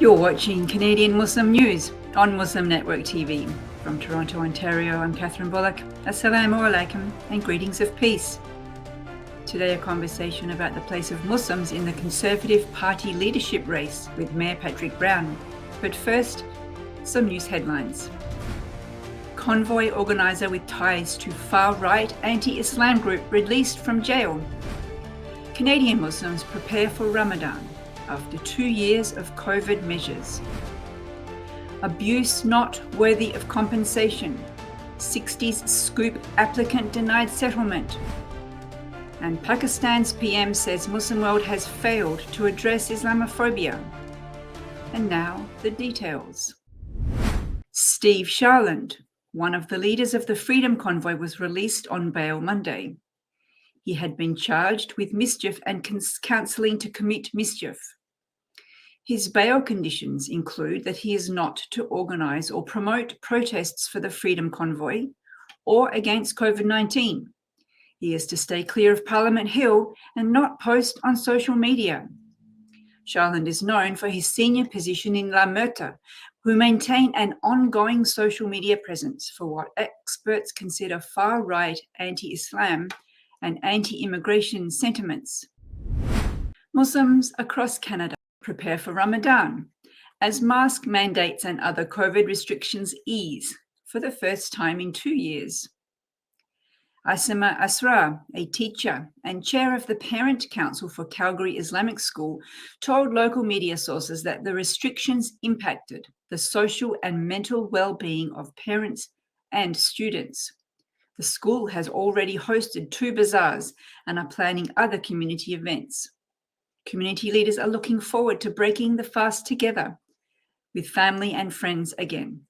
You're watching Canadian Muslim News on Muslim Network TV. From Toronto, Ontario, I'm Catherine Bullock. Assalamu alaikum and greetings of peace. Today a conversation about the place of Muslims in the Conservative Party leadership race with Mayor Patrick Brown. But first, some news headlines. Convoy organiser with ties to far-right anti-Islam group released from jail. Canadian Muslims prepare for Ramadan after 2 years of COVID measures. Abuse not worthy of compensation. Sixties scoop applicant denied settlement. And Pakistan's PM says Muslim world has failed to address Islamophobia. And now the details. Steve Sharland, one of the leaders of the Freedom Convoy, was released on bail Monday. He had been charged with mischief and counselling to commit mischief. His bail conditions include that he is not to organise or promote protests for the Freedom Convoy or against COVID-19. He is to stay clear of Parliament Hill and not post on social media. Sharland is known for his senior position in La Meurthe, who maintain an ongoing social media presence for what experts consider far-right anti-Islam and anti-immigration sentiments. Muslims across Canada prepare for Ramadan as mask mandates and other COVID restrictions ease for the first time in 2 years. Asima Asra, a teacher and chair of the Parent Council for Calgary Islamic School, told local media sources that the restrictions impacted the social and mental well-being of parents and students. The school has already hosted 2 bazaars and are planning other community events. Community leaders are looking forward to breaking the fast together with family and friends again.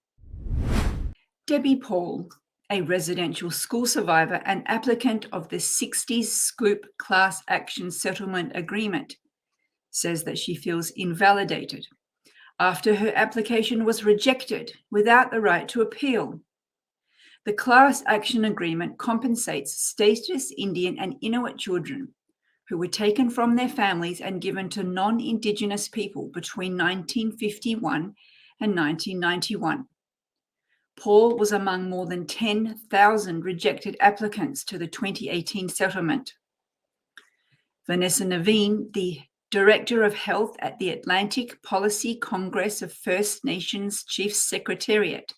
Debbie Paul, a residential school survivor and applicant of the Sixties Scoop Class Action Settlement Agreement, says that she feels invalidated after her application was rejected without the right to appeal. The Class Action Agreement compensates Stateless Indian and Inuit children who were taken from their families and given to non-Indigenous people between 1951 and 1991. Paul was among more than 10,000 rejected applicants to the 2018 settlement. Vanessa Naveen, the Director of Health at the Atlantic Policy Congress of First Nations Chiefs Secretariat,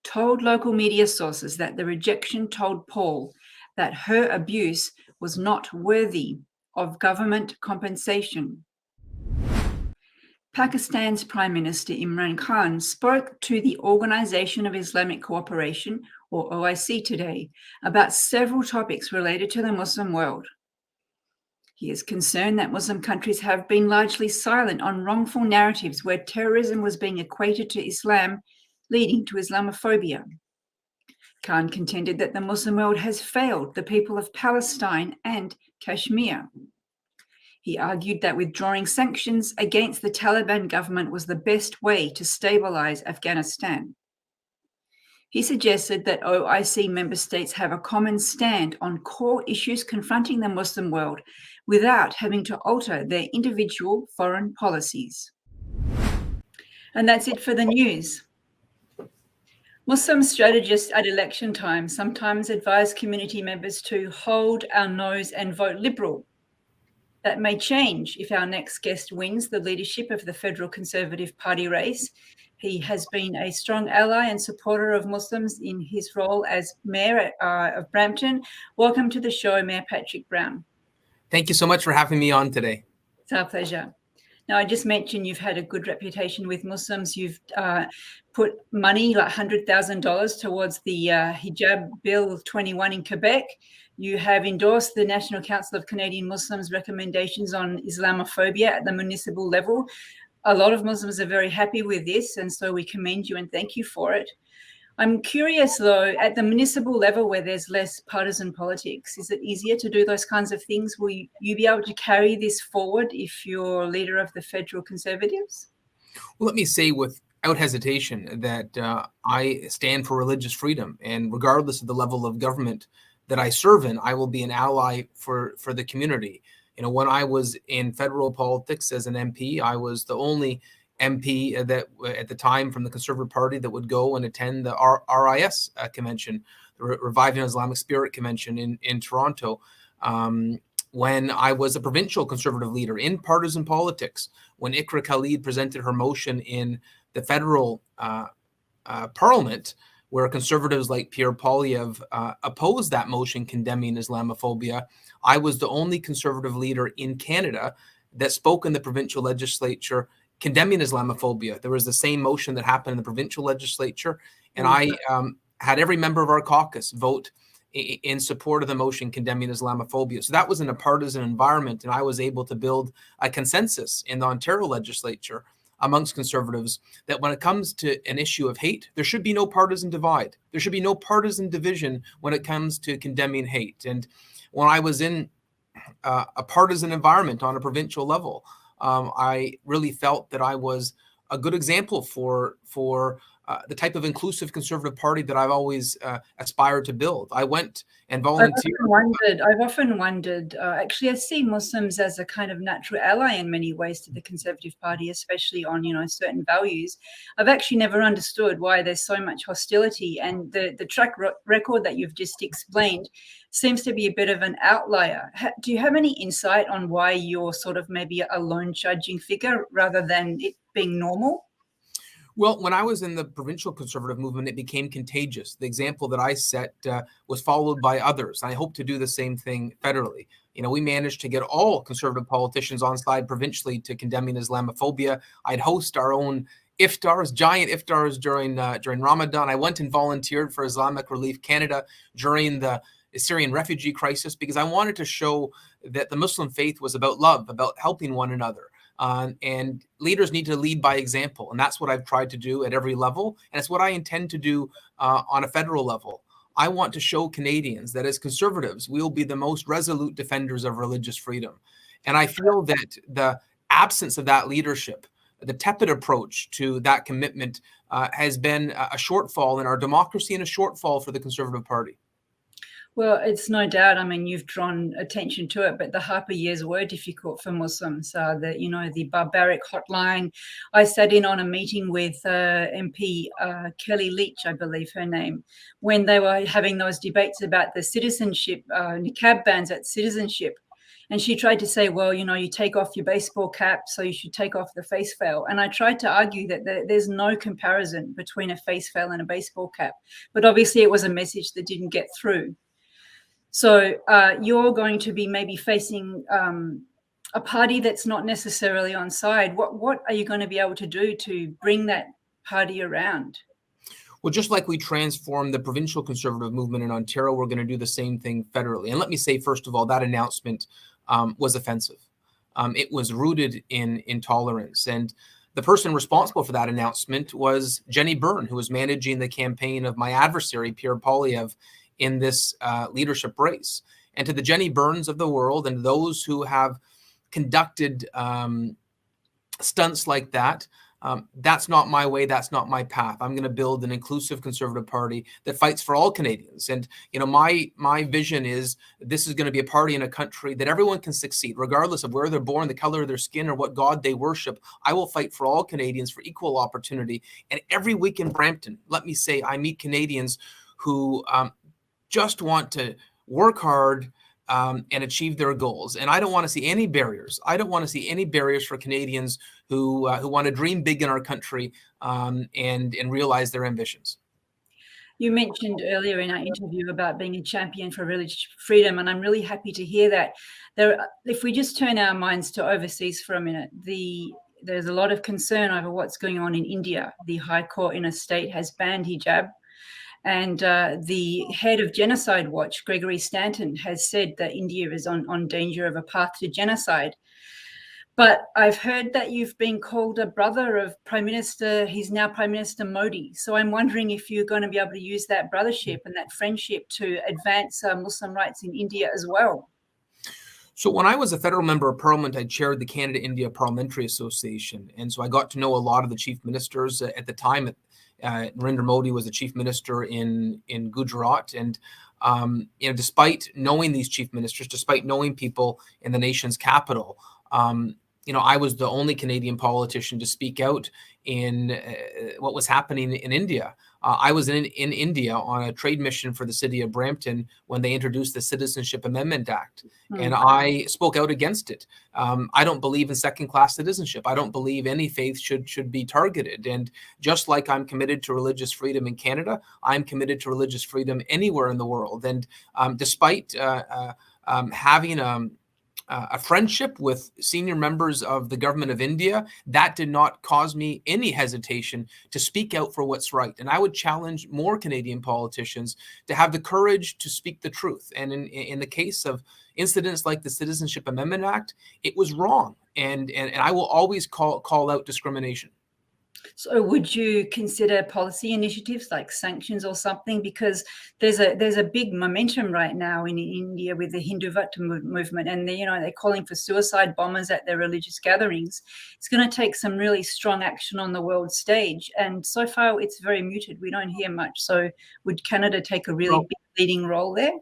told local media sources that the rejection told Paul that her abuse was not worthy of government compensation. Pakistan's Prime Minister Imran Khan spoke to the Organisation of Islamic Cooperation, or OIC, today about several topics related to the Muslim world. He is concerned that Muslim countries have been largely silent on wrongful narratives where terrorism was being equated to Islam, leading to Islamophobia. Khan contended that the Muslim world has failed the people of Palestine and Kashmir. He argued that withdrawing sanctions against the Taliban government was the best way to stabilize Afghanistan. He suggested that OIC member states have a common stand on core issues confronting the Muslim world without having to alter their individual foreign policies. And that's it for the news. Muslim strategists at election time sometimes advise community members to hold our nose and vote Liberal. That may change if our next guest wins the leadership of the Federal Conservative Party race. He has been a strong ally and supporter of Muslims in his role as Mayor of Brampton. Welcome to the show, Mayor Patrick Brown. Thank you so much for having me on today. It's our pleasure. Now, I just mentioned you've had a good reputation with Muslims. You've put money, like $100,000, towards the Hijab Bill 21 in Quebec. You have endorsed the National Council of Canadian Muslims recommendations on Islamophobia at the municipal level. A lot of Muslims are very happy with this, and so we commend you and thank you for it. I'm curious, though, at the municipal level where there's less partisan politics, is it easier to do those kinds of things? Will you be able to carry this forward if you're leader of the Federal Conservatives? Well, let me say without hesitation that I stand for religious freedom, and regardless of the level of government that I serve in, I will be an ally for the community. You know, when I was in federal politics as an MP, I was the only MP that at the time from the Conservative Party that would go and attend the RIS convention, the Reviving Islamic Spirit convention in Toronto. When I was a provincial Conservative leader in partisan politics, when Iqra Khalid presented her motion in the federal Parliament, where Conservatives like Pierre Poilievre opposed that motion condemning Islamophobia, I was the only Conservative leader in Canada that spoke in the provincial legislature condemning Islamophobia. There was the same motion that happened in the provincial legislature, and I had every member of our caucus vote in support of the motion condemning Islamophobia. So that was in a partisan environment, and I was able to build a consensus in the Ontario legislature amongst Conservatives that when it comes to an issue of hate, there should be no partisan divide. There should be no partisan division when it comes to condemning hate. And when I was in a partisan environment on a provincial level, I really felt that I was a good example for the type of inclusive Conservative Party that I've always aspired to build. I went and volunteered. I've often wondered, actually, I see Muslims as a kind of natural ally in many ways to the Conservative Party, especially on, certain values. I've actually never understood why there's so much hostility, and the track record that you've just explained seems to be a bit of an outlier. Do you have any insight on why you're sort of maybe a lone judging figure rather than it being normal? Well, when I was in the provincial Conservative movement, it became contagious. The example that I set was followed by others. I hope to do the same thing federally. We managed to get all Conservative politicians on side provincially to condemning Islamophobia. I'd host our own iftars, giant iftars during Ramadan. I went and volunteered for Islamic Relief Canada during the Syrian refugee crisis because I wanted to show that the Muslim faith was about love, about helping one another. And leaders need to lead by example. And that's what I've tried to do at every level. And it's what I intend to do on a federal level. I want to show Canadians that as Conservatives, we'll be the most resolute defenders of religious freedom. And I feel that the absence of that leadership, the tepid approach to that commitment has been a shortfall in our democracy and a shortfall for the Conservative Party. Well, it's no doubt. I mean, you've drawn attention to it, but the Harper years were difficult for Muslims. The barbaric hotline. I sat in on a meeting with MP Kelly Leach, I believe her name, when they were having those debates about the citizenship, niqab bans at citizenship. And she tried to say, well, you take off your baseball cap, so you should take off the face veil. And I tried to argue that there's no comparison between a face veil and a baseball cap. But obviously it was a message that didn't get through. So you're going to be maybe facing a party that's not necessarily on side. What are you going to be able to do to bring that party around? Well, just like we transformed the provincial Conservative movement in Ontario, we're going to do the same thing federally. And let me say, first of all, that announcement was offensive. It was rooted in intolerance. And the person responsible for that announcement was Jenny Byrne, who was managing the campaign of my adversary, Pierre Poilievre, in this leadership race. And to the Jenny Byrnes of the world and those who have conducted stunts like that, that's not my way. That's not my path. I'm going to build an inclusive Conservative Party that fights for all Canadians. And, my vision is this is going to be a party in a country that everyone can succeed, regardless of where they're born, the color of their skin, or what God they worship. I will fight for all Canadians for equal opportunity. And every week in Brampton, let me say, I meet Canadians who just want to work hard and achieve their goals. And I don't want to see any barriers. I don't want to see any barriers for Canadians who want to dream big in our country and realize their ambitions. You mentioned earlier in our interview about being a champion for religious freedom, and I'm really happy to hear that. If we just turn our minds to overseas for a minute, there's a lot of concern over what's going on in India. The High Court in a state has banned hijab. And the head of Genocide Watch, Gregory Stanton, has said that India is on danger of a path to genocide. But I've heard that you've been called a brother of he's now Prime Minister Modi. So I'm wondering if you're going to be able to use that brothership and that friendship to advance Muslim rights in India as well. So when I was a federal member of parliament, I chaired the Canada-India Parliamentary Association. And so I got to know a lot of the chief ministers at the time. Narendra Modi was the chief minister in Gujarat. And, despite knowing these chief ministers, despite knowing people in the nation's capital, I was the only Canadian politician to speak out in what was happening in India. I was in India on a trade mission for the city of Brampton when they introduced the Citizenship Amendment Act, and I spoke out against it. I don't believe in second-class citizenship. I don't believe any faith should be targeted. And just like I'm committed to religious freedom in Canada, I'm committed to religious freedom anywhere in the world. And despite having a friendship with senior members of the government of India, that did not cause me any hesitation to speak out for what's right. And I would challenge more Canadian politicians to have the courage to speak the truth. And in the case of incidents like the Citizenship Amendment Act, it was wrong. And I will always call out discrimination. So would you consider policy initiatives like sanctions or something? Because there's a big momentum right now in India with the Hinduvattu movement, and they're calling for suicide bombers at their religious gatherings. It's going to take some really strong action on the world stage, and so far it's very muted. We don't hear much. So would Canada take a really big leading role there?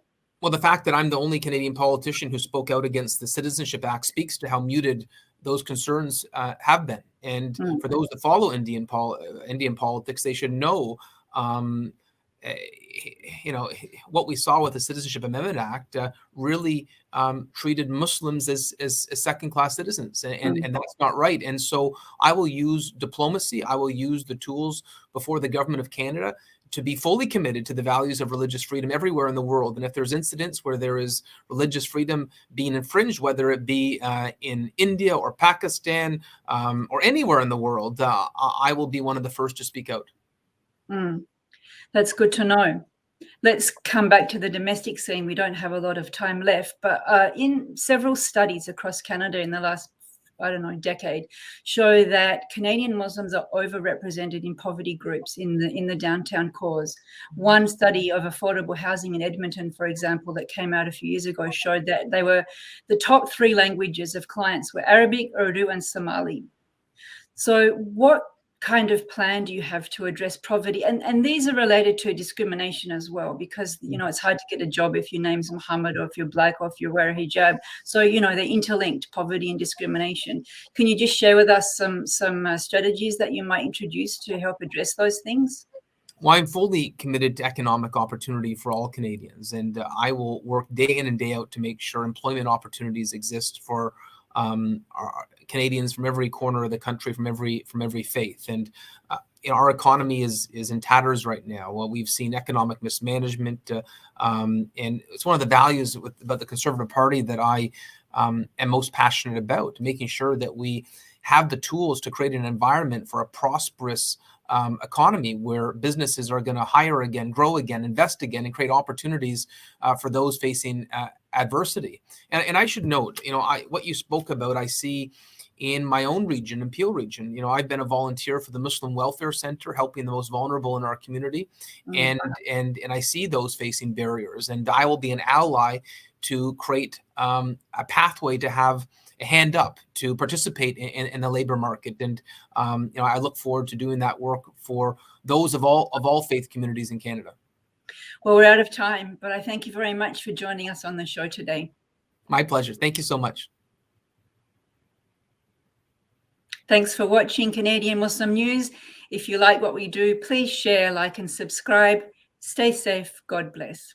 Well, the fact that I'm the only Canadian politician who spoke out against the Citizenship Act speaks to how muted those concerns have been. And for those that follow Indian politics, they should know, what we saw with the Citizenship Amendment Act really treated Muslims as second-class citizens, and that's not right. And so I will use diplomacy. I will use the tools before the government of Canada to be fully committed to the values of religious freedom everywhere in the world. And if there's incidents where there is religious freedom being infringed, whether it be in India or Pakistan or anywhere in the world, I will be one of the first to speak out. That's good to know. Let's come back to the domestic scene. We don't have a lot of time left, but in several studies across Canada in the last decade, show that Canadian Muslims are overrepresented in poverty groups in the downtown cores. One study of affordable housing in Edmonton, for example, that came out a few years ago, showed that the top 3 languages of clients were Arabic, Urdu, and Somali. So what kind of plan do you have to address poverty? And these are related to discrimination as well, because it's hard to get a job if your name's Muhammad, or if you're black, or if you wear a hijab. So they're interlinked, poverty and discrimination. Can you just share with us some strategies that you might introduce to help address those things? Well, I'm fully committed to economic opportunity for all Canadians, and I will work day in and day out to make sure employment opportunities exist for our Canadians from every corner of the country, from every faith. And our economy is in tatters right now. Well, we've seen economic mismanagement, and it's one of the values about the Conservative Party that I am most passionate about, making sure that we have the tools to create an environment for a prosperous economy where businesses are going to hire again, grow again, invest again, and create opportunities for those facing adversity. And I should note, what you spoke about, I see in my own region, in Peel region. I've been a volunteer for the Muslim Welfare Center, helping the most vulnerable in our community, and I see those facing barriers, and I will be an ally to create a pathway to have a hand up to participate in the labor market. And I look forward to doing that work for those of all faith communities in Canada. Well, we're out of time, but I thank you very much for joining us on the show today. My pleasure. Thank you so much. Thanks for watching Canadian Muslim News. If you like what we do, please share, like, and subscribe. Stay safe. God bless.